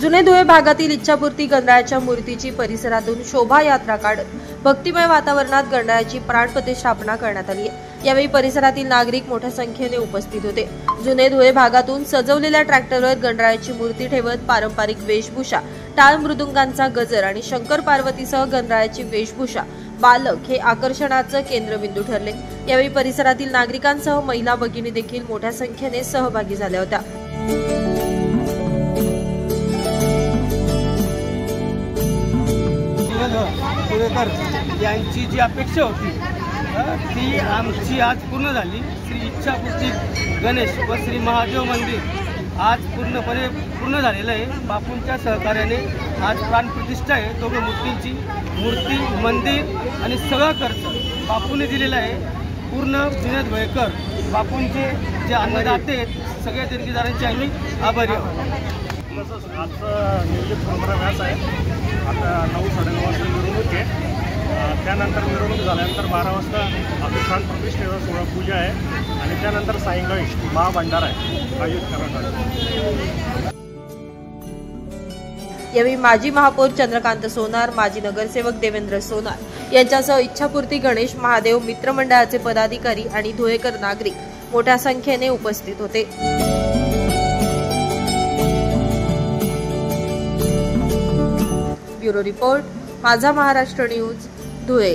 जुने धुळे भागातील इच्छापूर्ती गणरायाच्या मूर्तीची परिसरातून शोभायात्रा काढत भक्तिमय वातावरणात गणरायाची प्राणप्रतिष्ठापना करण्यात आली आहे। यावेळी परिसरातील नागरिक मोठ्या संख्येने उपस्थित होते। जुने धुळे भागातून सजवलेल्या ट्रॅक्टरवर गणरायाची मूर्ती ठेवत पारंपरिक वेशभूषा, टाळ मृदुंगांचा गजर आणि शंकर पार्वतीसह गणरायाची वेशभूषा बालक हे आकर्षणाचं केंद्रबिंदू ठरले। यावेळी परिसरातील नागरिकांसह महिला भगिनी देखील मोठ्या संख्येने सहभागी झाल्या होत्या। यांची जी अपेक्षा होती ती आमची आज पूर्ण झाली। श्री इच्छापूर्ती गणेश व श्री महादेव मंदिर आज पूर्णपणे पूर्ण झालेलं आहे। बापूंच्या सहकार्याने आज प्राणप्रतिष्ठा आहे। दोघं मूर्ती मंदिर आणि सगळा खर्च बापूने दिलेला आहे। पूर्ण जुने धुळेकर बापूंचे जे अन्नदाते आहेत सगळ्या देणगीदारांचे आम्ही आभारी आहोत। आजचा नियोजित प्रोग्राम याच आहे। आता 9-9:30 वाजता मिरवणूक आहे। त्यानंतर मिरवणूक झाल्यानंतर 12 वाजता आपली प्राणप्रतिष्ठेवर सोहळा पूजा आहे आणि त्यानंतर सायंकाळी महाभंडारा आहे आयोजित करण्यात आला। यावेळी माजी महापौर चंद्रकांत सोनार, माजी नगरसेवक देवेंद्र सोनार यांच्यासह इच्छापूर्ती गणेश महादेव मित्रमंडळाचे पदाधिकारी आणि धुळेकर नागरिक मोठ्या संख्येने उपस्थित होते। ब्युरो रिपोर्ट, माझा महाराष्ट्र न्यूज, धुळे।